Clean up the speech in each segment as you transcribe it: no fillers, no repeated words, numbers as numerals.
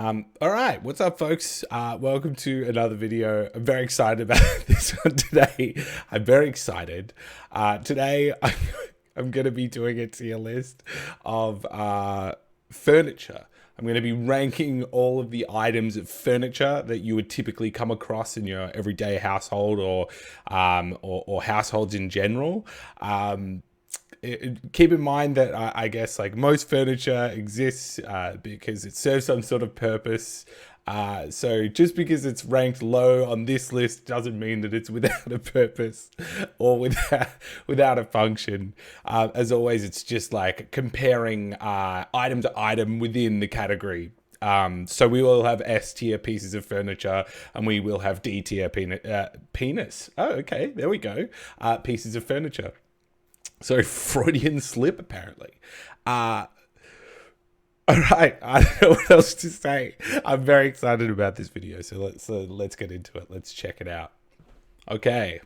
All right, what's up, folks? Welcome to another video. I'm very excited about this one today. I'm very excited. Today, I'm going to be doing a tier list of furniture. I'm going to be ranking all of the items of furniture that you would typically come across in your everyday household or households in general. Keep in mind that I guess like most furniture exists because it serves some sort of purpose. So just because it's ranked low on this list doesn't mean that it's without a purpose or without a function. As always, it's just like comparing item to item within the category. So we will have S tier pieces of furniture and we will have D tier penis. Oh, okay. There we go. Pieces of furniture. So Freudian slip, apparently. All right, I don't know what else to say. I'm very excited about this video, so let's get into it. Let's check it out. Okay,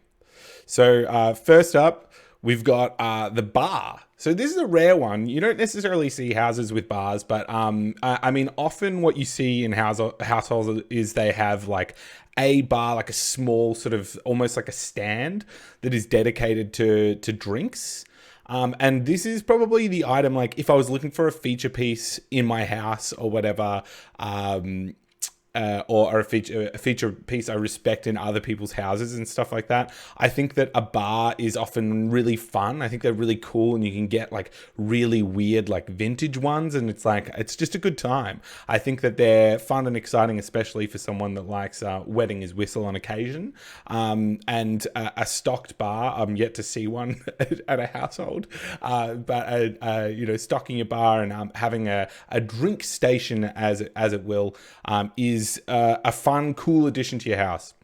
so first up, we've got the bar. So this is a rare one. You don't necessarily see houses with bars, but I mean, often what you see in households is they have like a bar, like a small sort of almost like a stand that is dedicated to drinks. And this is probably the item, like if I was looking for a feature piece in my house or whatever, or a feature piece I respect in other people's houses and stuff like that. I think that a bar is often really fun. I think they're really cool, and you can get like really weird like vintage ones, and it's just a good time. I think that they're fun and exciting, especially for someone that likes wetting his whistle on occasion. And a stocked bar, I'm yet to see one at a household, but stocking your bar and having a drink station, as it will, is a fun, cool addition to your house.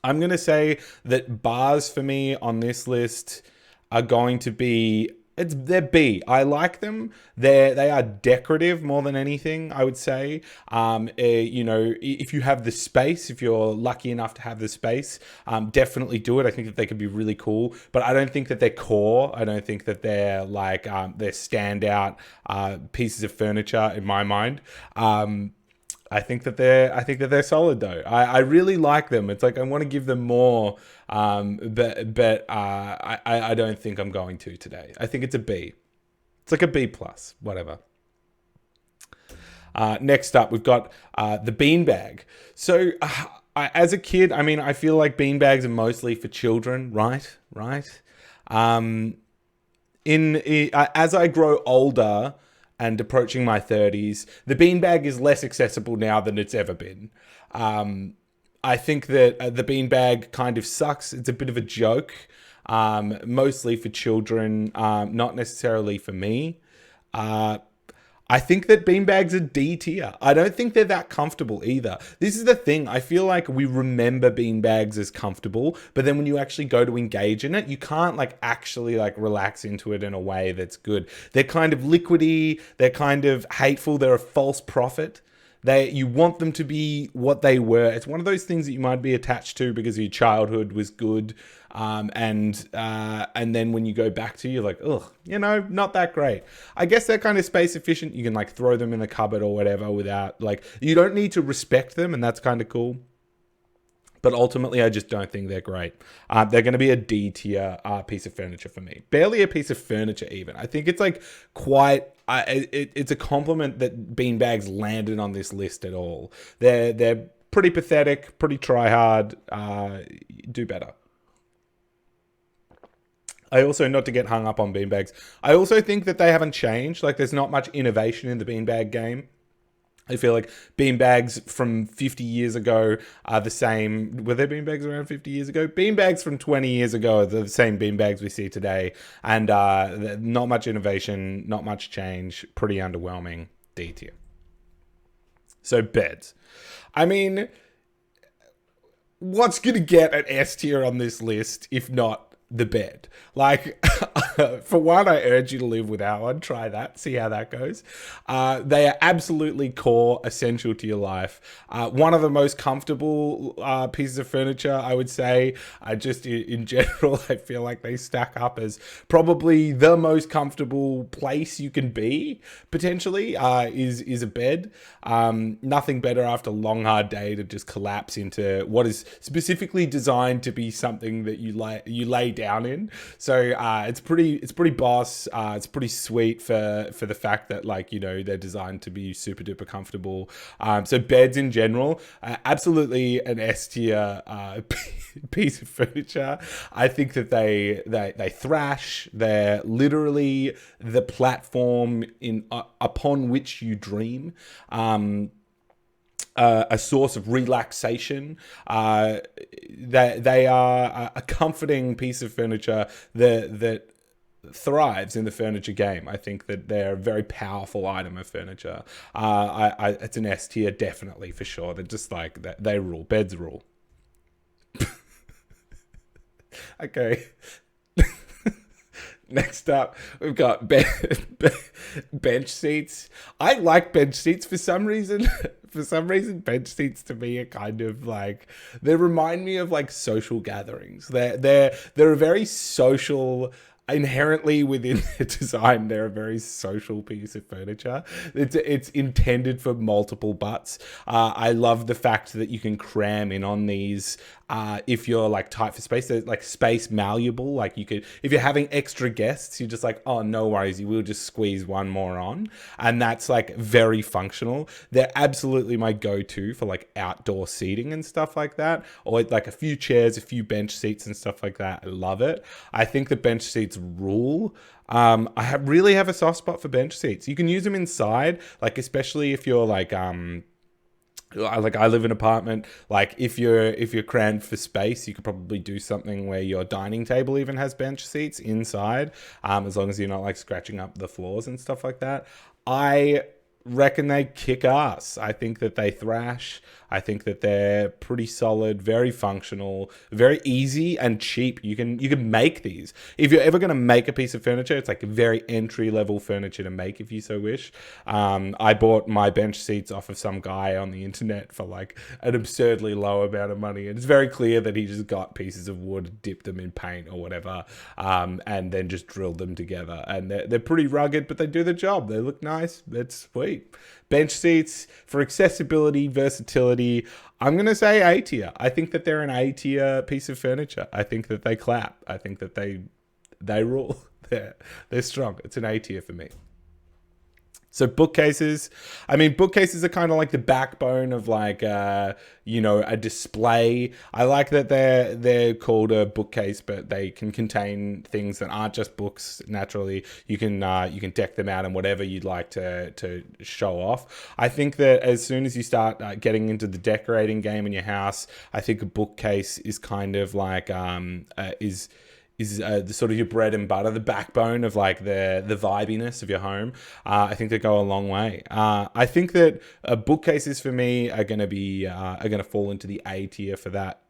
I'm going to say that bars for me on this list are going to be, they're B. I like them. They are decorative more than anything, I would say. If you have the space, if you're lucky enough to have the space, definitely do it. I think that they could be really cool, but I don't think that they're core. I don't think that they're like, they're standout pieces of furniture in my mind. I think that they're solid though. I really like them. It's like I want to give them more, but I don't think I'm going to today. I think it's a B. It's like a B plus, whatever. Next up, we've got the beanbag. So as a kid, I mean, I feel like beanbags are mostly for children, right? As I grow older and approaching my 30s, the beanbag is less accessible now than it's ever been. I think that the beanbag kind of sucks. It's a bit of a joke, mostly for children, not necessarily for me. I think that beanbags are D tier. I don't think they're that comfortable either. This is the thing. I feel like we remember beanbags as comfortable, but then when you actually go to engage in it, you can't like actually like relax into it in a way that's good. They're kind of liquidy. They're kind of hateful. They're a false prophet. You want them to be what they were. It's one of those things that you might be attached to because your childhood was good. And then when you go back to, you're like, ugh, not that great. I guess they're kind of space efficient. You can like throw them in the cupboard or whatever without you don't need to respect them. And that's kind of cool. But ultimately, I just don't think they're great. They're going to be a D tier piece of furniture for me. Barely a piece of furniture even. I think it's like quite... it's a compliment that beanbags landed on this list at all. They're pretty pathetic, pretty try hard. Do better. I also, not to get hung up on beanbags, I also think that they haven't changed. Like, there's not much innovation in the beanbag game. I feel like beanbags from 50 years ago are the same. Were there beanbags around 50 years ago? Beanbags from 20 years ago are the same beanbags we see today. And not much innovation, not much change, pretty underwhelming. D tier. So beds. I mean, what's going to get an S tier on this list if not the bed? Like, For one, I urge you to live without one. Try that. See how that goes. They are absolutely core, essential to your life. One of the most comfortable pieces of furniture, I would say. Just in general, I feel like they stack up as probably the most comfortable place you can be, potentially, is a bed. Nothing better after a long, hard day to just collapse into what is specifically designed to be something that you lay down in. So it's pretty boss. It's pretty sweet for the fact that, like, you know, they're designed to be super duper comfortable. So beds in general, absolutely an S tier piece of furniture. I think that they thrash. They're literally the platform upon which you dream. A source of relaxation. They are a comforting piece of furniture that thrives in the furniture game. I think that they're a very powerful item of furniture. It's an S tier, definitely, for sure. They're just like, they rule. Beds rule. Okay. Next up, we've got bench seats. I like bench seats for some reason. For some reason, bench seats to me are kind of like, they remind me of like social gatherings. They're a very social. Inherently within their design, they're a very social piece of furniture. It's intended for multiple butts. I love the fact that you can cram in on these if you're like tight for space. They're like space malleable. Like you could, if you're having extra guests, you're just like, oh, no worries, you will just squeeze one more on, and that's like very functional. They're absolutely my go-to for like outdoor seating and stuff like that, or like a few chairs, a few bench seats and stuff like that. I love it. I think the bench seats rule. Really have a soft spot for bench seats. You can use them inside, like especially if you're like I live in an apartment. Like if you're crammed for space, you could probably do something where your dining table even has bench seats inside, as long as you're not like scratching up the floors and stuff like that. I reckon they kick ass. I think that they thrash. I think that they're pretty solid, very functional, very easy and cheap. You can make these. If you're ever going to make a piece of furniture, it's like a very entry level furniture to make if you so wish. I bought my bench seats off of some guy on the internet for like an absurdly low amount of money. And it's very clear that he just got pieces of wood, dipped them in paint or whatever, and then just drilled them together. And they're pretty rugged, but they do the job. They look nice. It's sweet. Bench seats for accessibility, versatility, I'm going to say A tier. I think that they're an A tier piece of furniture. I think that they clap. I think that they rule. They're strong. It's an A tier for me. So bookcases, I mean, bookcases are kind of like the backbone of like, a display. I like that they're called a bookcase, but they can contain things that aren't just books. Naturally, you can deck them out in whatever you'd like to show off. I think that as soon as you start getting into the decorating game in your house, I think a bookcase is kind of like is the sort of your bread and butter, the backbone of like the vibiness of your home. I think they go a long way. I think that bookcases for me are going to fall into the A tier for that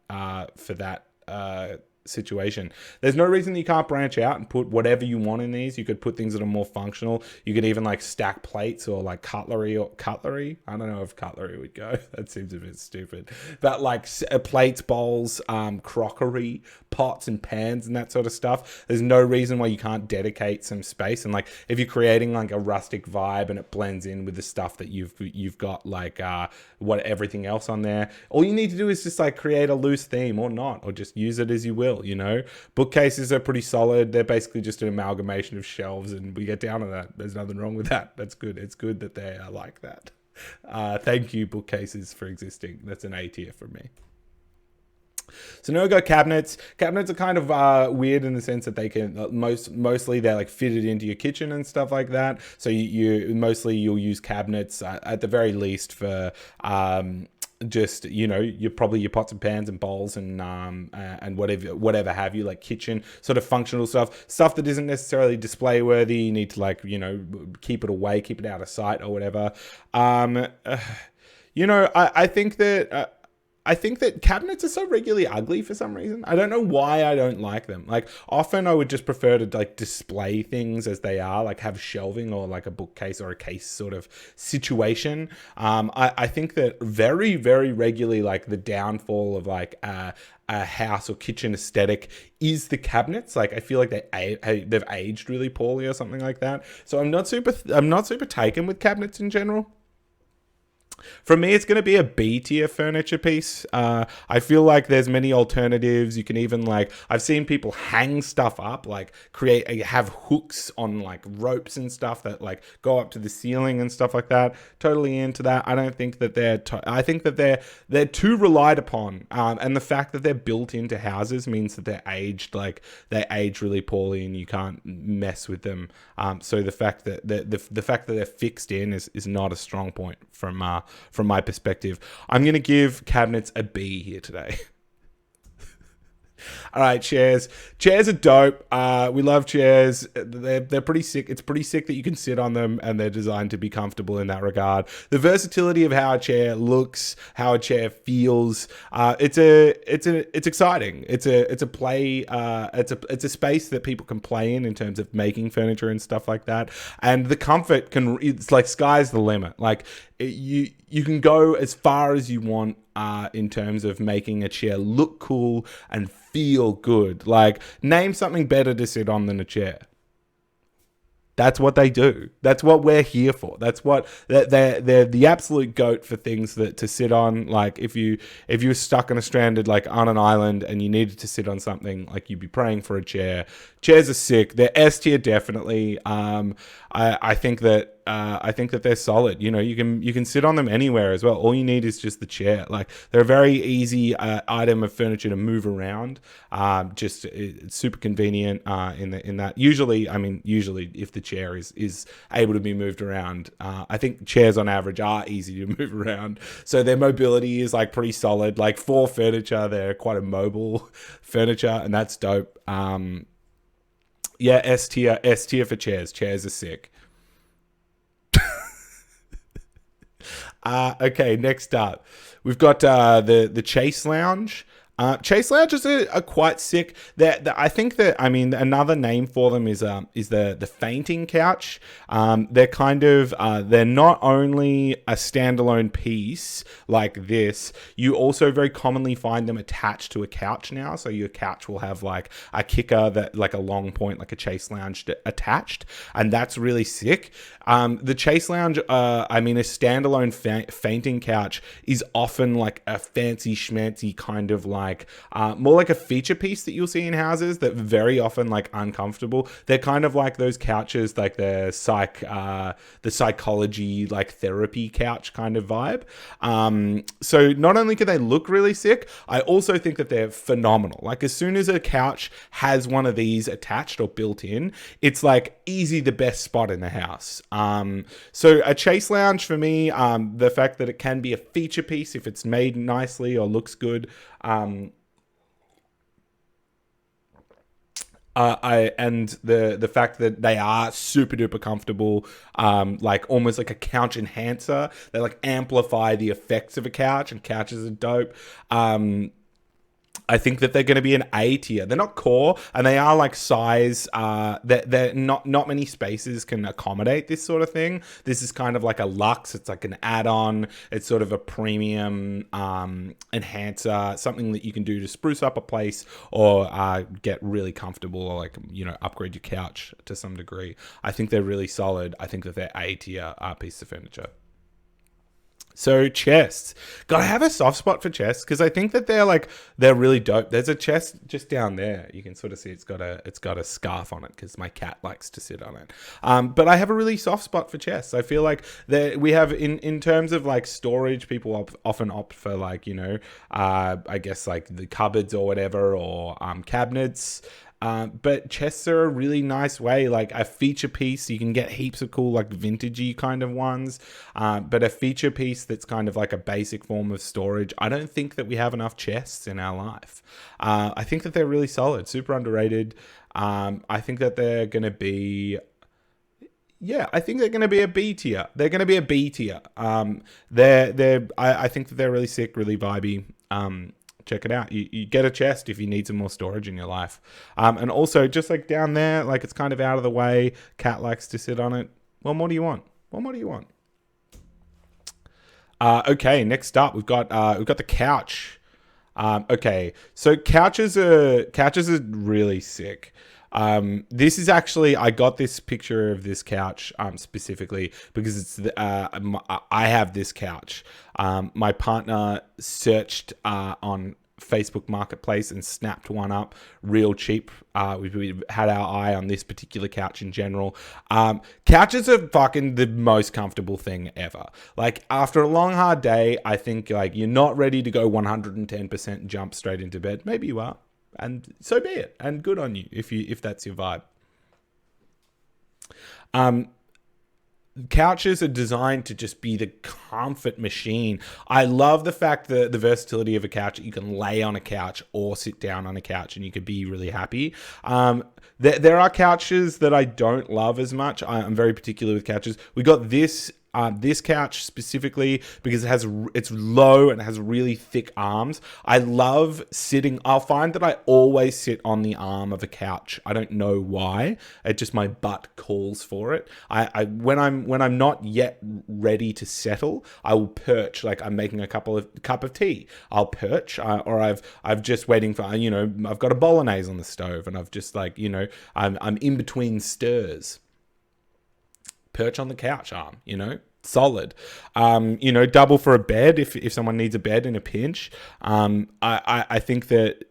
situation. There's no reason that you can't branch out and put whatever you want in these. You could put things that are more functional. You could even like stack plates or like cutlery. I don't know if cutlery would go. That seems a bit stupid. But like plates, bowls, crockery, pots and pans and that sort of stuff. There's no reason why you can't dedicate some space. And like if you're creating like a rustic vibe and it blends in with the stuff that you've got like everything else on there, all you need to do is just like create a loose theme or not, or just use it as you will. Bookcases are pretty solid. They're basically just an amalgamation of shelves, and we get down to that. There's nothing wrong with that. That's good. It's good that they are like that. Thank you, bookcases, for existing. That's an A tier for me. So now we got cabinets. Cabinets are kind of weird in the sense that they can mostly they're like fitted into your kitchen and stuff like that. So you'll use cabinets at the very least for just you're probably your pots and pans and bowls and whatever have you, like kitchen sort of functional stuff that isn't necessarily display worthy. You need to like keep it away, keep it out of sight or whatever. I think that I think that cabinets are so regularly ugly for some reason. I don't know why I don't like them. Like, often I would just prefer to like display things as they are, like have shelving or like a bookcase or a case sort of situation. I think that very, very regularly, like the downfall of like a house or kitchen aesthetic is the cabinets. Like, I feel like they've aged really poorly or something like that. So I'm not super taken with cabinets in general. For me, it's going to be a B tier furniture piece. I feel like there's many alternatives. You can even like, I've seen people hang stuff up, like have hooks on like ropes and stuff that like go up to the ceiling and stuff like that. Totally into that. I don't think that I think that they're too relied upon. And the fact that they're built into houses means that they age really poorly and you can't mess with them. So the fact that the fact that they're fixed in is not a strong point from my perspective. I'm going to give cabinets a B here today. All right, chairs. Chairs are dope. We love chairs. They're pretty sick. It's pretty sick that you can sit on them, and they're designed to be comfortable in that regard. The versatility of how a chair looks, how a chair feels. It's exciting. It's a play. It's a space that people can play in terms of making furniture and stuff like that. And the comfort it's like sky's the limit. Like you can go as far as you want in terms of making a chair look cool and feel good. Like, name something better to sit on than a chair. That's what they do. That's what we're here for. That's what they're the absolute goat for things that to sit on. Like, if you were stuck on on an island and you needed to sit on something, like, you'd be praying for a chair. Chairs are sick. They're S tier definitely. I think that they're solid. You know, you can sit on them anywhere as well. All you need is just the chair. Like, they're a very easy item of furniture to move around. It's super convenient in that. Usually if the chair is able to be moved around, I think chairs on average are easy to move around. So their mobility is like pretty solid. Like, for furniture, they're quite a mobile furniture, and that's dope. Yeah, S tier for chairs. Chairs are sick. Okay, next up, we've got the Chase Lounge. Chase Lounges are quite sick. I think that, another name for them is the fainting couch. They're kind of they're not only a standalone piece like this. You also very commonly find them attached to a couch now. So your couch will have like a kicker that like a long point, like a Chase Lounge attached, and that's really sick. The Chase Lounge, a standalone fainting couch is often like a fancy schmancy kind of like more like a feature piece that you'll see in houses that very often like uncomfortable. They're kind of like those couches, like the psychology, like therapy couch kind of vibe. So not only can they look really sick, I also think that they're phenomenal. Like, as soon as a couch has one of these attached or built in, it's like easy the best spot in the house. So a Chase Lounge for me, the fact that it can be a feature piece if it's made nicely or looks good. And the fact that they are super duper comfortable, like almost like a couch enhancer. They like amplify the effects of a couch, and couches are dope. I think that they're going to be an A tier. They're not core, and they are like size. They're not many spaces can accommodate this sort of thing. This is kind of like a luxe. It's like an add-on. It's sort of a premium enhancer, something that you can do to spruce up a place or get really comfortable, or like, upgrade your couch to some degree. I think they're really solid. I think that they're A tier piece of furniture. So chests, gotta have a soft spot for chests because I think that they're really dope. There's a chest just down there. You can sort of see it's got a scarf on it because my cat likes to sit on it. But I have a really soft spot for chests. I feel like we have in terms of like storage, people often opt for like, I guess like the cupboards or whatever, or cabinets. But chests are a really nice way, like a feature piece. You can get heaps of cool, like vintagey kind of ones. But a feature piece that's kind of like a basic form of storage. I don't think that we have enough chests in our life. I think that they're really solid, super underrated. I think that they're going to be... Yeah, I think they're going to be a B tier. They're going to be a B tier. I think that they're really sick, really vibey. check it out. You get a chest if you need some more storage in your life. And also, just like down there, like it's kind of out of the way. Cat likes to sit on it. What more do you want? What more do you want? Okay, next up we've got the couch. Okay, so couches are really sick. This is actually, I got this picture of this couch specifically because it's I have this couch. My partner searched on Facebook Marketplace and snapped one up real cheap. We had our eye on this particular couch in general. Couches are fucking the most comfortable thing ever. Like after a long hard day, I think like you're not ready to go 110% and jump straight into bed. Maybe you are, and so be it. And good on you if that's your vibe. Couches are designed to just be the comfort machine. I love the fact that the versatility of a couch. You can lay on a couch or sit down on a couch and you could be really happy. There are couches that I don't love as much. I'm very particular with couches. We got this couch specifically because it's low and it has really thick arms. I love sitting. I'll find that I always sit on the arm of a couch. I don't know why. It just, my butt calls for it. When I'm not yet ready to settle, I will perch. Like I'm making a cup of tea, I'll perch. Or I've just waiting for, I've got a bolognese on the stove and I've just like, I'm in between stirs. Perch on the couch arm, solid. Double for a bed if someone needs a bed in a pinch. I think that,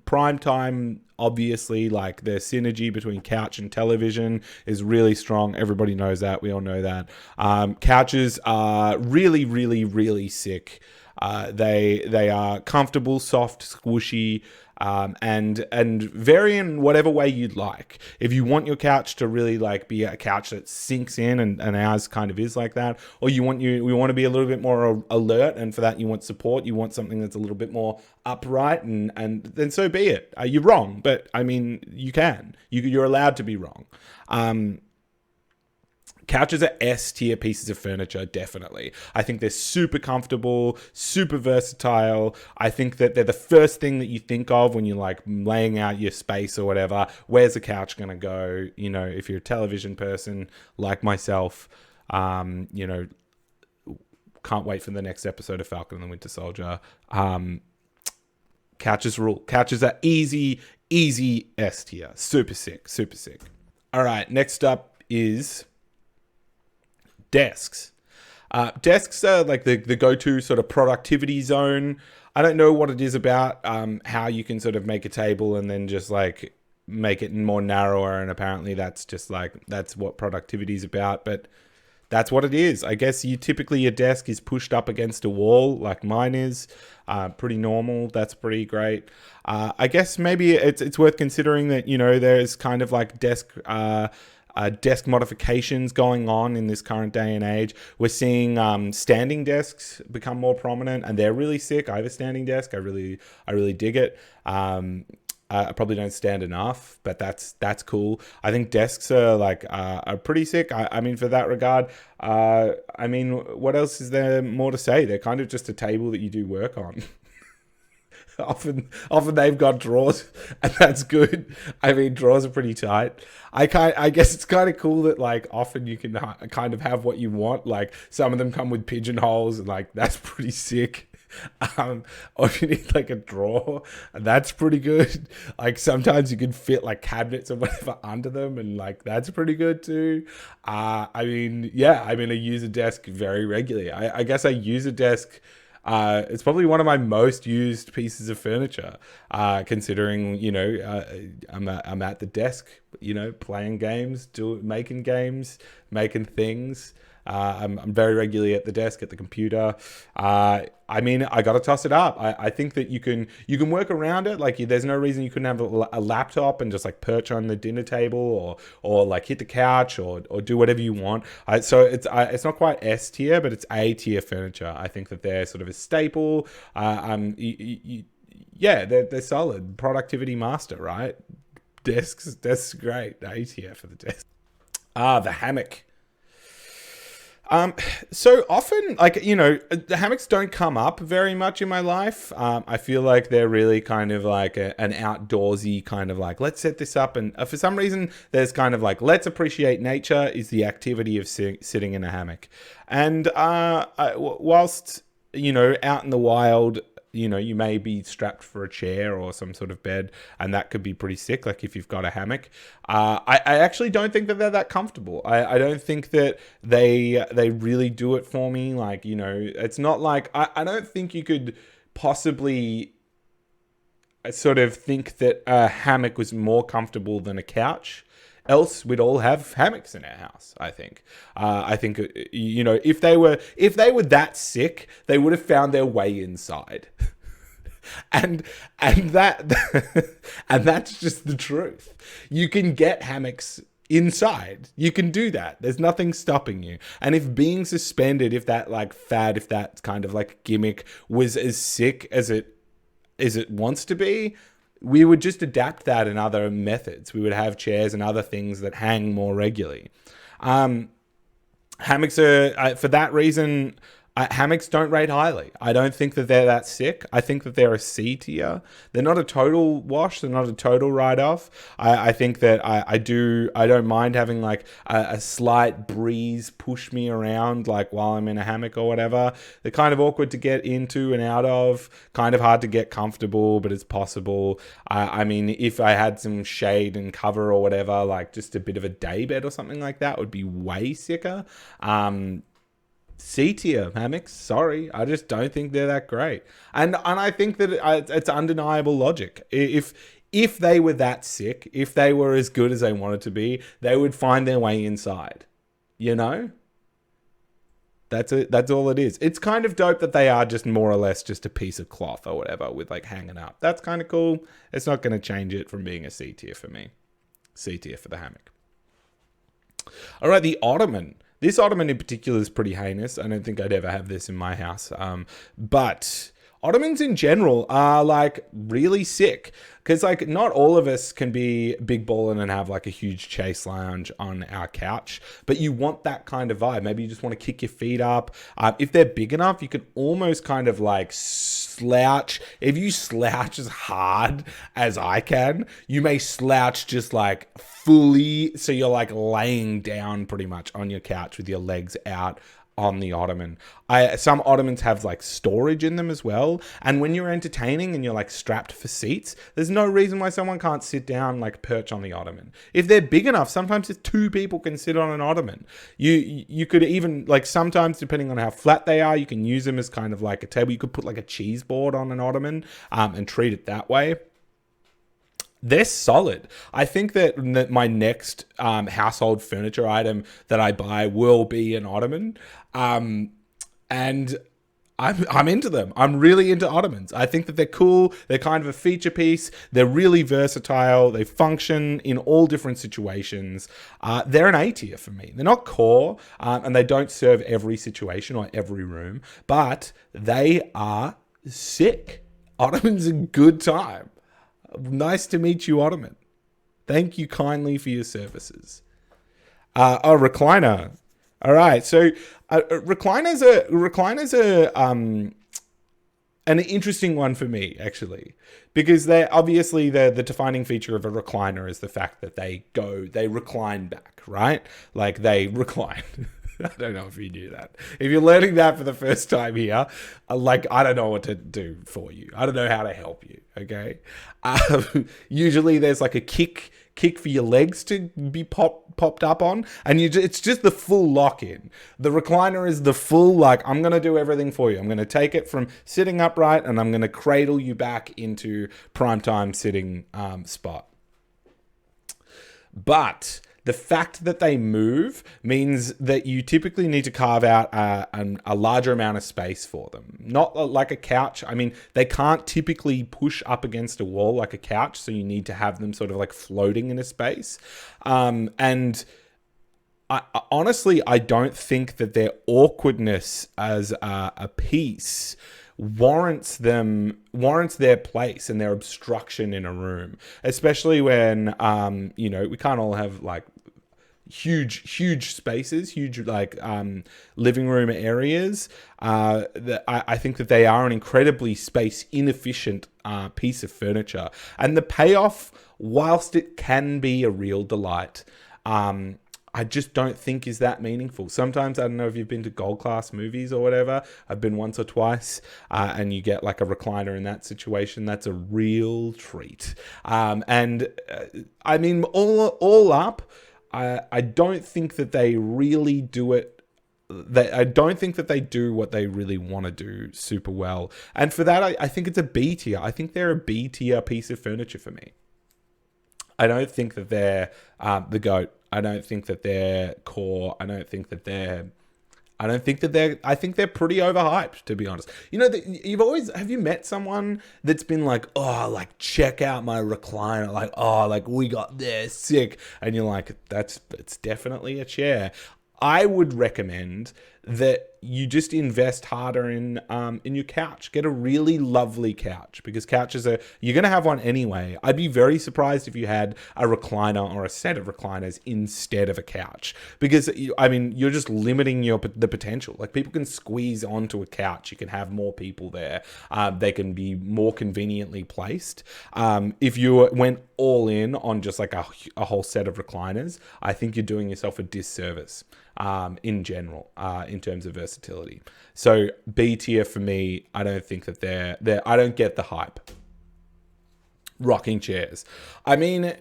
prime time, obviously, like the synergy between couch and television is really strong. Everybody knows that. We all know that. Couches are really, really, really sick. They are comfortable, soft, squishy, and vary in whatever way you'd like. If you want your couch to really like be a couch that sinks in, and ours kind of is like that, or we want to be a little bit more alert, and for that you want support, you want something that's a little bit more upright, and then so be it. You're wrong, but I mean you're allowed to be wrong. Couches are S-tier pieces of furniture, definitely. I think they're super comfortable, super versatile. I think that they're the first thing that you think of when you're like laying out your space or whatever. Where's the couch going to go? If you're a television person like myself, can't wait for the next episode of Falcon and the Winter Soldier. Couches rule. Couches are easy S-tier. Super sick. All right, next up is desks. Desks are like the go-to sort of productivity zone. I don't know what it is about how you can sort of make a table and then just like make it more narrower, and apparently that's what productivity is about, but that's what it is. I guess your desk is pushed up against a wall like mine is. Pretty normal. That's pretty great. I guess maybe it's worth considering that, there's kind of like desk modifications going on in this current day and age. We're seeing standing desks become more prominent, and they're really sick. I have a standing desk. I really dig it. I probably don't stand enough, but that's cool. I think desks are pretty sick. I mean, for that regard, what else is there more to say? They're kind of just a table that you do work on. Often they've got drawers, and that's good. I mean, drawers are pretty tight. I guess it's kind of cool that like often you can kind of have what you want. Like some of them come with pigeonholes, and like that's pretty sick. Or if you need like a drawer, that's pretty good. Like sometimes you can fit like cabinets or whatever under them, and like that's pretty good too. I use a desk very regularly. I guess I use a desk. It's probably one of my most used pieces of furniture, considering, I'm at the desk, playing games, making games, making things. I'm very regularly at the desk, at the computer. I got to toss it up. I think that you can work around it. Like, there's no reason you couldn't have a laptop and just like perch on the dinner table or like hit the couch or do whatever you want. So it's not quite S tier, but it's A tier furniture. I think that they're sort of a staple. They're solid. Productivity master, right? Desks great. A tier for the desk. The hammock. So often, like, the hammocks don't come up very much in my life. I feel like they're really kind of like an outdoorsy kind of like, let's set this up. And for some reason, there's kind of like, let's appreciate nature is the activity of sitting in a hammock. And whilst, out in the wild, you may be strapped for a chair or some sort of bed, and that could be pretty sick, like if you've got a hammock. I actually don't think that they're that comfortable. I don't think that they really do it for me. Like, it's not like, I don't think you could possibly sort of think that a hammock was more comfortable than a couch. Else, we'd all have hammocks in our house. I think. I think if they were that sick, they would have found their way inside, and that and that's just the truth. You can get hammocks inside. You can do that. There's nothing stopping you. And if being suspended, if that like fad, if that kind of like gimmick was as sick as it wants to be, we would just adapt that in other methods. We would have chairs and other things that hang more regularly. Hammocks are, for that reason, hammocks don't rate highly. I don't think that they're that sick. I think that they're a C tier. They're not a total wash. They're not a total write-off. I think that I don't mind having like a slight breeze push me around like while I'm in a hammock or whatever. They're kind of awkward to get into and out of, kind of hard to get comfortable, but it's possible. I mean, if I had some shade and cover or whatever, like just a bit of a day bed or something like that would be way sicker. C tier hammocks, sorry, I just don't think they're that great, and I think that it's undeniable logic. If they were that sick, if they were as good as they wanted to be, they would find their way inside. That's it. That's all it is. It's kind of dope that they are just more or less just a piece of cloth or whatever with like hanging up. That's kind of cool. It's not going to change it from being a C tier for me. C tier for the hammock. All right, the Ottoman. This Ottoman in particular is pretty heinous. I don't think I'd ever have this in my house. But Ottomans in general are like really sick, because like not all of us can be big ballin' and have like a huge chase lounge on our couch, but you want that kind of vibe. Maybe you just want to kick your feet up. If they're big enough, you can almost kind of like slouch. If you slouch as hard as I can, you may slouch just like fully, so you're like laying down pretty much on your couch with your legs out on the Ottoman. Some Ottomans have like storage in them as well, and when you're entertaining and you're like strapped for seats, there's no reason why someone can't sit down, like perch on the Ottoman. If they're big enough, sometimes if two people can sit on an Ottoman. You could even, like, sometimes depending on how flat they are, you can use them as kind of like a table. You could put like a cheese board on an Ottoman and treat it that way. They're solid. I think that my next household furniture item that I buy will be an Ottoman, and I'm into them. I'm really into Ottomans. I think that they're cool. They're kind of a feature piece. They're really versatile. They function in all different situations. They're an A tier for me. They're not core, and they don't serve every situation or every room, but they are sick. Ottoman's a good time. Nice to meet you, Ottoman. Thank you kindly for your services. Recliner. All right, so recliners are an interesting one for me, actually, because they're obviously the defining feature of a recliner is the fact that they recline back, right? Like they recline. I don't know if you knew that. If you're learning that for the first time here, I don't know what to do for you. I don't know how to help you, okay? Usually there's like a kick for your legs to be popped up on, and it's just the full lock-in. The recliner is the full, like, I'm going to do everything for you. I'm going to take it from sitting upright, and I'm going to cradle you back into primetime sitting spot. But the fact that they move means that you typically need to carve out a larger amount of space for them. Not like a couch. I mean, they can't typically push up against a wall like a couch, so you need to have them sort of like floating in a space. And honestly, I don't think that their awkwardness as a piece warrants their place and their obstruction in a room, especially when we can't all have like huge spaces, huge like living room areas. I think that they are an incredibly space inefficient piece of furniture, and the payoff, whilst it can be a real delight, I just don't think is that meaningful. Sometimes, I don't know if you've been to gold class movies or whatever. I've been once or twice, and you get like a recliner in that situation. That's a real treat. I mean, all up, I don't think that they really do it. I don't think that they do what they really want to do super well. And for that, I think it's a B tier. I think they're a B tier piece of furniture for me. I don't think that they're the GOAT. I don't think that they're core. I think they're pretty overhyped, to be honest. You know, have you met someone that's been like, oh, like, check out my recliner, like, oh, like, we got this, sick, and you're like, it's definitely a chair. I would recommend that you just invest harder in your couch. Get a really lovely couch, because couches you're going to have one anyway. I'd be very surprised if you had a recliner or a set of recliners instead of a couch, because you're just limiting the potential. Like, people can squeeze onto a couch. You can have more people there. They can be more conveniently placed. If you went all in on just like a whole set of recliners, I think you're doing yourself a disservice in general, in terms of versatility. So B tier for me. I don't think that they're I don't get the hype. Rocking chairs. I mean,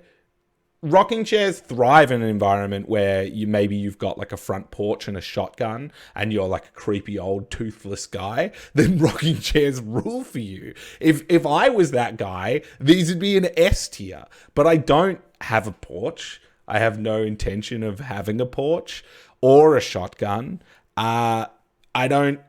rocking chairs thrive in an environment where you've got like a front porch and a shotgun, and you're like a creepy old toothless guy. Then rocking chairs rule for you. If I was that guy, these would be an S tier. But I don't have a porch. I have no intention of having a porch or a shotgun. I don't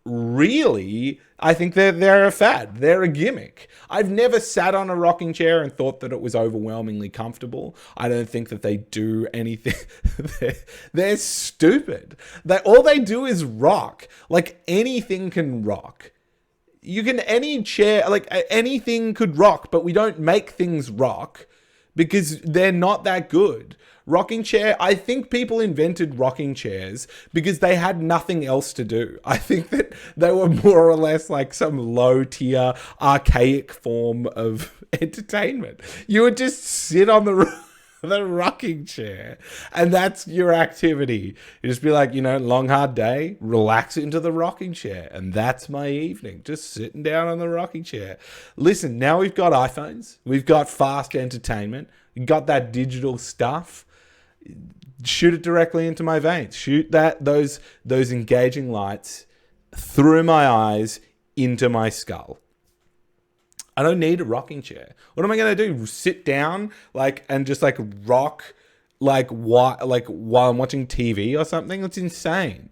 really. I think they're a fad. They're a gimmick. I've never sat on a rocking chair and thought that it was overwhelmingly comfortable. I don't think that they do anything. They're stupid. All they do is rock. Like, anything can rock. Any chair, like, anything could rock, but we don't make things rock because they're not that good. Rocking chair, I think people invented rocking chairs because they had nothing else to do. I think that they were more or less like some low tier, archaic form of entertainment. You would just sit on the rocking chair, and that's your activity. You just be like, long hard day, relax into the rocking chair, and that's my evening, just sitting down on the rocking chair. Listen, now we've got iPhones, we've got fast entertainment, we've got that digital stuff. Shoot it directly into my veins. Shoot those engaging lights through my eyes into my skull. I don't need a rocking chair. What am I going to do? Sit down and just rock while I'm watching TV or something? That's insane.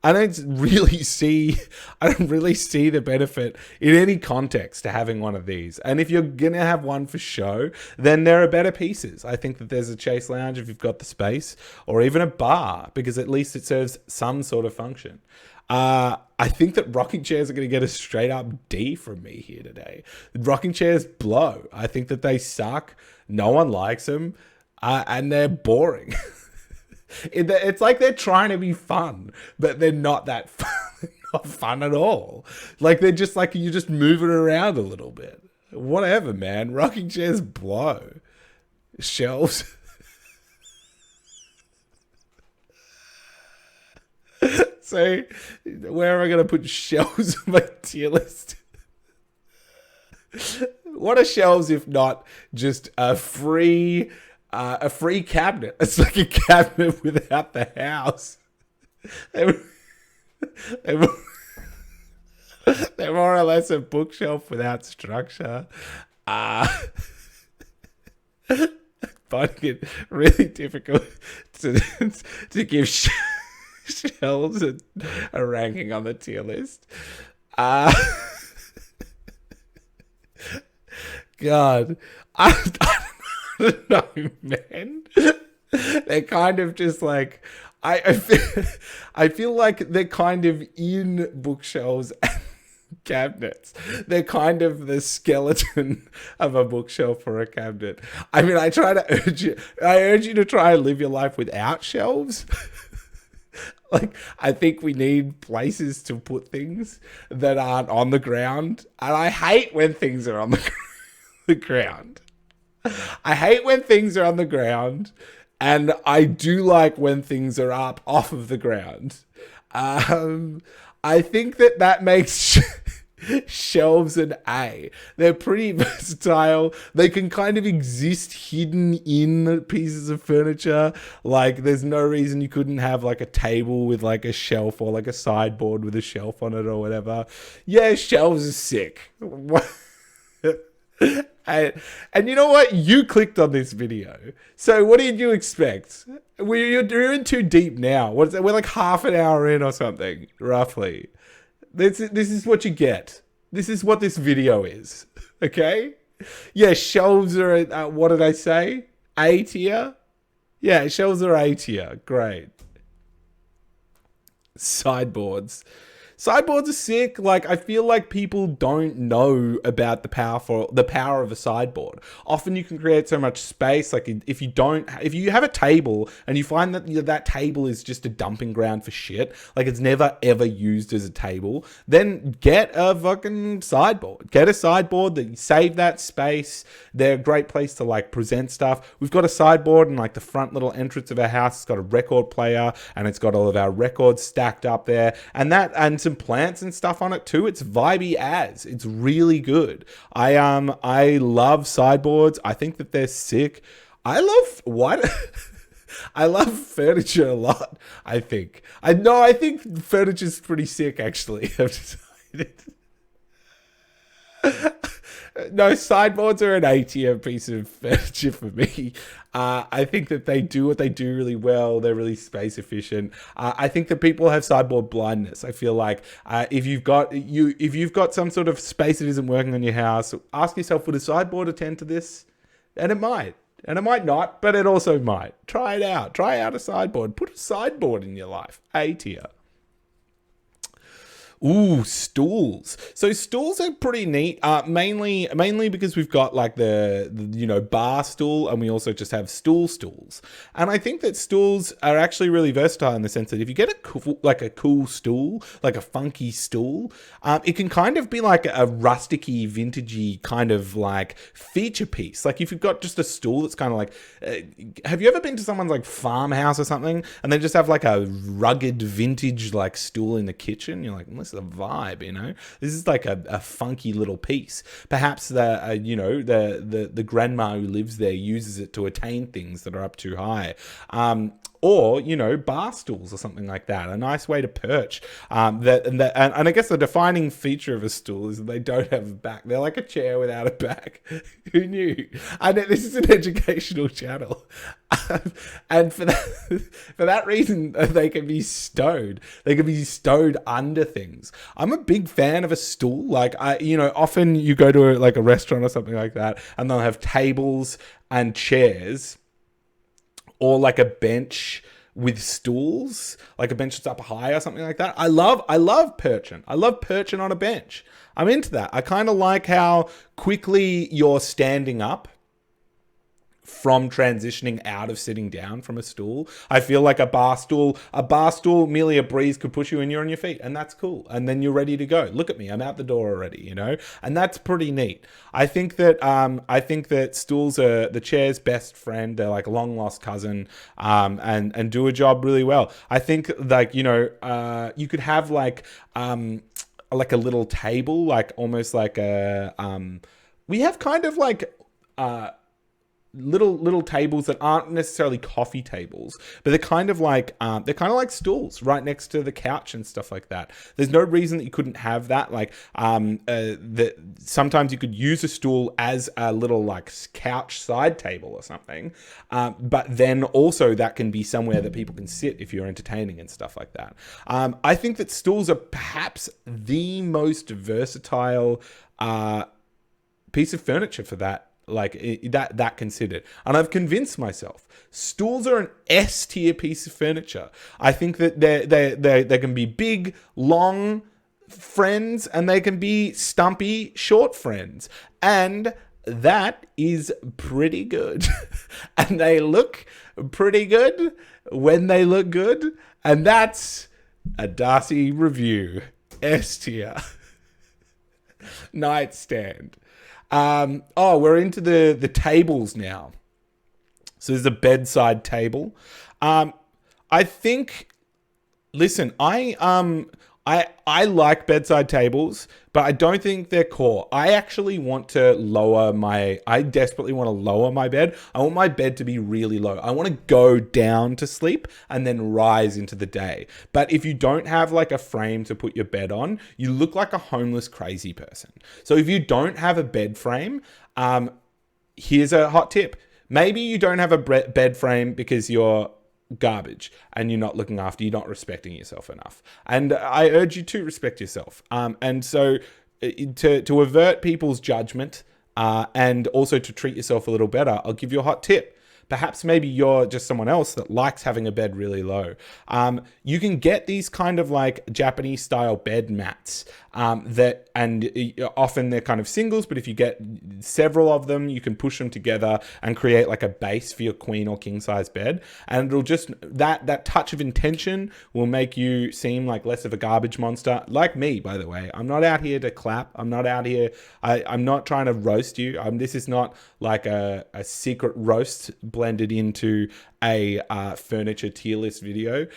I don't really see the benefit in any context to having one of these. And if you're going to have one for show, then there are better pieces. I think that there's a Chase Lounge if you've got the space, or even a bar, because at least it serves some sort of function. I think that rocking chairs are going to get a straight up D from me here today. Rocking chairs blow. I think that they suck. No one likes them. And they're boring. It's like they're trying to be fun, but they're not that fun. Not fun at all. Like, they're just like, you just move it around a little bit. Whatever, man. Rocking chairs blow. Shelves. So, where am I going to put shelves on my tier list? What are shelves if not just a free cabinet? It's like a cabinet without the house. They're more or less a bookshelf without structure. Finding it really difficult to give shelves a ranking on the tier list. God, I don't know, man. They're kind of just like, I feel like they're kind of in bookshelves and cabinets. They're kind of the skeleton of a bookshelf or a cabinet. I mean, I urge you to try and live your life without shelves. Like, I think we need places to put things that aren't on the ground. And I hate when things are on the ground. I hate when things are on the ground. And I do like when things are up off of the ground. I think that makes shelves an A. They're pretty versatile. They can kind of exist hidden in pieces of furniture. Like, there's no reason you couldn't have like a table with like a shelf or like a sideboard with a shelf on it or whatever. Yeah, shelves are sick. And you know what? You clicked on this video. So what did you expect? You're in too deep now. What is it? We're like half an hour in or something, roughly. This is what you get. This is what this video is. Okay? Yeah, shelves are at, what did I say? A tier? Yeah, shelves are A tier. Great. Sideboards. Sideboards are sick. Like, I feel like people don't know about the power of a sideboard. Often you can create so much space. Like, if you have a table and you find that that table is just a dumping ground for shit, like it's never ever used as a table, then get a fucking sideboard. Get a sideboard that you save that space. They're a great place to like present stuff. We've got a sideboard in like the front little entrance of our house. It's got a record player and it's got all of our records stacked up there, and some plants and stuff on it too. It's vibey as. It's really good. I love sideboards. I think that they're sick. I love furniture a lot. I think furniture's pretty sick actually. I've decided. No, sideboards are an A-tier piece of furniture for me. I think that they do what they do really well. They're really space efficient. I think that people have sideboard blindness. I feel like if you've got some sort of space that isn't working on your house, ask yourself, would a sideboard attend to this? And it might. And it might not, but it also might. Try it out. Try out a sideboard. Put a sideboard in your life. A-tier. Ooh, stools. So stools are pretty neat. Mainly because we've got like the bar stool, and we also just have stools. And I think that stools are actually really versatile in the sense that if you get a cool stool, like a funky stool, it can kind of be like a rusticy, vintagey kind of like feature piece. Like if you've got just a stool that's kind of like, have you ever been to someone's like farmhouse or something, and they just have like a rugged vintage like stool in the kitchen? You're like, this is a vibe, you know. This is like a funky little piece. Perhaps the grandma who lives there uses it to attain things that are up too high. Or, bar stools or something like that. A nice way to perch. And I guess the defining feature of a stool is that they don't have a back. They're like a chair without a back. Who knew? I know this is an educational channel. And for that reason, they can be stowed. They can be stowed under things. I'm a big fan of a stool. Like, often you go to a restaurant or something like that, and they'll have tables and chairs, or like a bench with stools, like a bench that's up high or something like that. I love perching. I love perching on a bench. I'm into that. I kind of like how quickly you're standing up from transitioning out of sitting down from a stool. I feel like a bar stool, merely a breeze could push you and you're on your feet, and that's cool. And then you're ready to go. Look at me, I'm out the door already, and that's pretty neat. I think that stools are the chair's best friend. They're like a long lost cousin, and do a job really well. I think you could have like a little table, like almost like we have kind of like little tables that aren't necessarily coffee tables, but they're kind of like stools right next to the couch and stuff like that. There's no reason that you couldn't have that. Like sometimes you could use a stool as a little like couch side table or something, but then also that can be somewhere that people can sit if you're entertaining and stuff like that. I think that stools are perhaps the most versatile piece of furniture for that. That considered. And I've convinced myself stools are an S tier piece of furniture. I think that they can be big, long, friends and they can be stumpy, short friends. And that is pretty good. And they look pretty good when they look good. And that's a Darcy review. S tier. Nightstand. We're into the tables now. So there's a bedside table. I think, listen, I like bedside tables, but I don't think they're core. I actually I desperately want to lower my bed. I want my bed to be really low. I want to go down to sleep and then rise into the day. But if you don't have like a frame to put your bed on, you look like a homeless crazy person. So if you don't have a bed frame, here's a hot tip. Maybe you don't have a bed frame because you're garbage and you're not respecting yourself enough. And I urge you to respect yourself. And so to avert people's judgment and also to treat yourself a little better, I'll give you a hot tip. Perhaps maybe you're just someone else that likes having a bed really low. You can get these kind of like Japanese style bed mats and often they're kind of singles, but if you get several of them, you can push them together and create like a base for your queen or king size bed. And it'll just, that touch of intention will make you seem like less of a garbage monster. Like me, by the way. I'm not out here to clap. I'm not out here. I'm not trying to roast you. This is not like a secret roast blended into a furniture tier list video.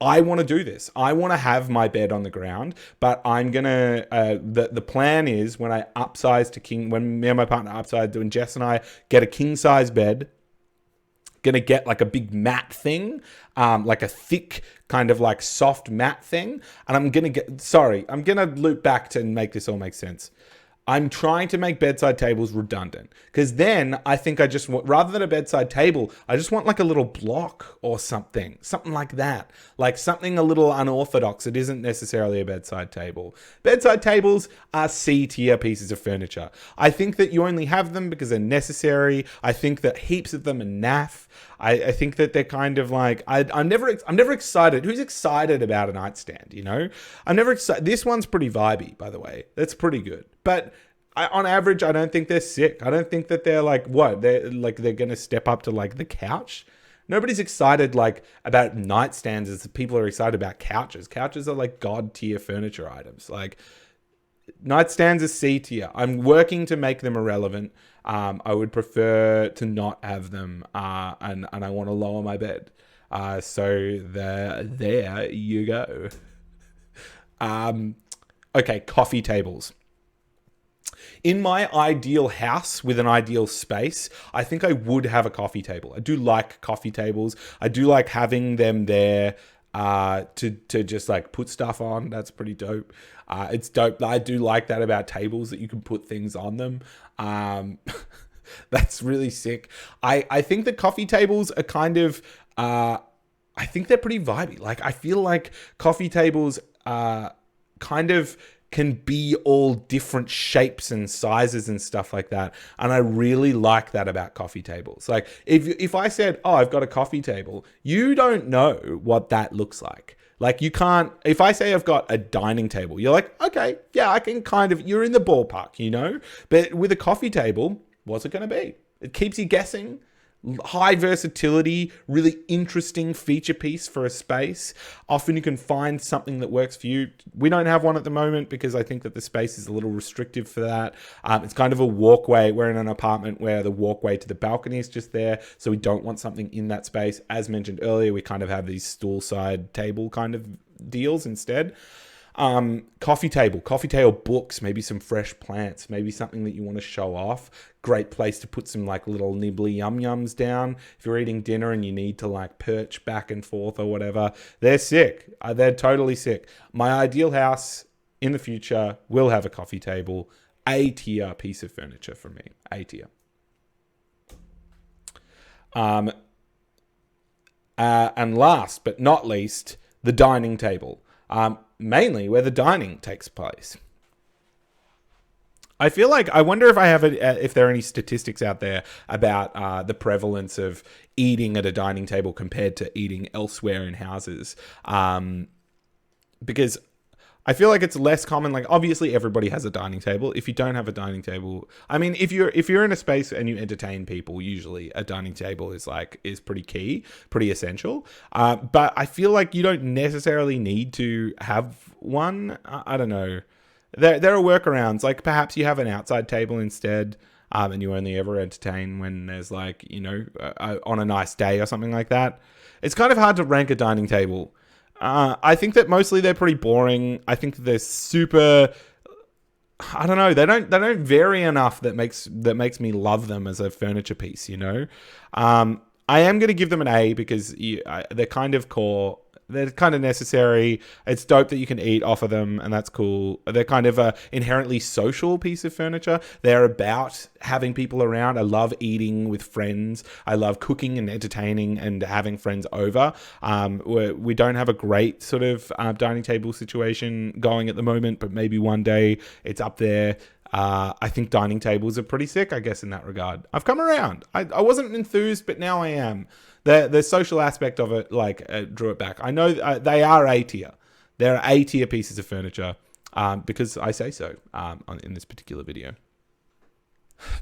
I want to do this. I want to have my bed on the ground, but I'm gonna. The plan is when I upsize to king. When me and my partner upsize, when Jess and I get a king size bed, gonna get like a big mat thing, like a thick kind of like soft mat thing, and I'm gonna loop back to make this all make sense. I'm trying to make bedside tables redundant because then I think I just want, rather than a bedside table, I just want like a little block or something like that. Like something a little unorthodox. It isn't necessarily a bedside table. Bedside tables are C tier pieces of furniture. I think that you only have them because they're necessary. I think that heaps of them are naff. I think that they're kind of like, I'm never excited. Who's excited about a nightstand, you know? I'm never excited. This one's pretty vibey, by the way. That's pretty good. But on average, I don't think they're sick. I don't think that they're like, they're going to step up to like the couch. Nobody's excited like about nightstands as people are excited about couches. Couches are like god tier furniture items. Like nightstands are C tier. I'm working to make them irrelevant. I would prefer to not have them, and I want to lower my bed. So there you go. Okay, coffee tables. In my ideal house with an ideal space, I think I would have a coffee table. I do like coffee tables. I do like having them there to just like put stuff on. That's pretty dope. It's dope. I do like that about tables, that you can put things on them. That's really sick. I think that coffee tables are kind of, I think they're pretty vibey. Like I feel like coffee tables kind of can be all different shapes and sizes and stuff like that. And I really like that about coffee tables. Like if I said, oh, I've got a coffee table, you don't know what that looks like. Like you can't, if I say I've got a dining table, you're like, okay, yeah, I can kind of, you're in the ballpark, you know? But with a coffee table, what's it going to be? It keeps you guessing. High versatility, really interesting feature piece for a space. Often you can find something that works for you. We don't have one at the moment because I think that the space is a little restrictive for that. It's kind of a walkway. We're in an apartment where the walkway to the balcony is just there, so we don't want something in that space. As mentioned earlier, we kind of have these stool side table kind of deals instead. Coffee table books, maybe some fresh plants, maybe something that you want to show off. Great place to put some like little nibbly yum-yums down. If you're eating dinner and you need to like perch back and forth or whatever, they're sick. They're totally sick. My ideal house in the future will have a coffee table. A tier piece of furniture for me. A tier. And last but not least, the dining table. Mainly where the dining takes place. I feel like, I wonder if I have if there are any statistics out there about the prevalence of eating at a dining table compared to eating elsewhere in houses. Because I feel like it's less common. Like, obviously everybody has a dining table. If you don't have a dining table, I mean, if you're in a space and you entertain people, usually a dining table is pretty key, pretty essential. But I feel like you don't necessarily need to have one. I don't know. There are workarounds. Like, perhaps you have an outside table instead, and you only ever entertain when there's, like, you know, on a nice day or something like that. It's kind of hard to rank a dining table. I think that mostly they're pretty boring. I think they're super. I don't know. They don't vary enough that makes me love them as a furniture piece. You know, I am going to give them an A because they're kind of core. They're kind of necessary. It's dope that you can eat off of them, and that's cool. They're kind of a inherently social piece of furniture. They're about having people around. I love eating with friends. I love cooking and entertaining and having friends over. We don't have a great sort of dining table situation going at the moment, but maybe one day it's up there. I think dining tables are pretty sick, I guess, in that regard. I've come around. I wasn't enthused, but now I am. The social aspect of it, drew it back. I know they are A tier. They're A tier pieces of furniture because I say so in this particular video.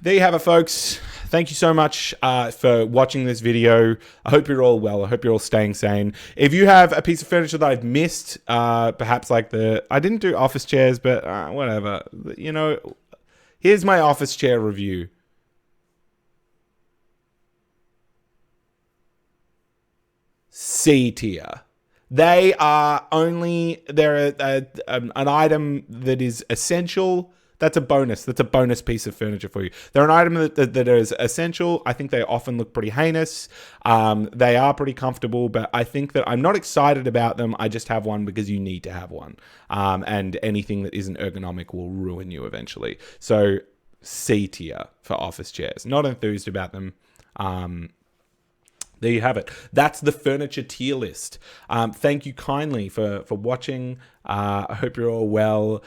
There you have it, folks. Thank you so much for watching this video. I hope you're all well. I hope you're all staying sane. If you have a piece of furniture that I've missed, perhaps like I didn't do office chairs, but whatever. You know, here's my office chair review. C tier. They're an item that is essential. That's a bonus. That's a bonus piece of furniture for you. They're an item that is essential. I think they often look pretty heinous. They are pretty comfortable, but I think that I'm not excited about them. I just have one because you need to have one. And anything that isn't ergonomic will ruin you eventually. So C tier for office chairs. Not enthused about them. There you have it. That's the furniture tier list. Thank you kindly for watching. I hope you're all well.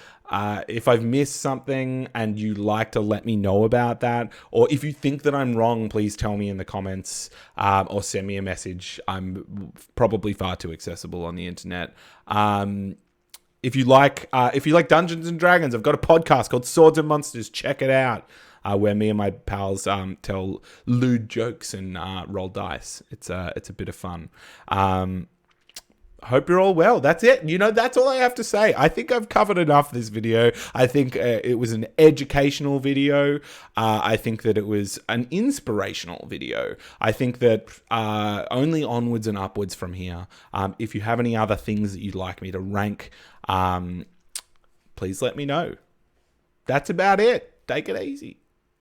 If I've missed something and you'd like to let me know about that, or if you think that I'm wrong, please tell me in the comments or send me a message. I'm probably far too accessible on the internet. If you like Dungeons and Dragons, I've got a podcast called Swords and Monsters. Check it out. Where me and my pals tell lewd jokes and roll dice. It's a bit of fun. Hope you're all well. That's it. You know, that's all I have to say. I think I've covered enough this video. I think it was an educational video. I think that it was an inspirational video. I think that only onwards and upwards from here. If you have any other things that you'd like me to rank, please let me know. That's about it. Take it easy.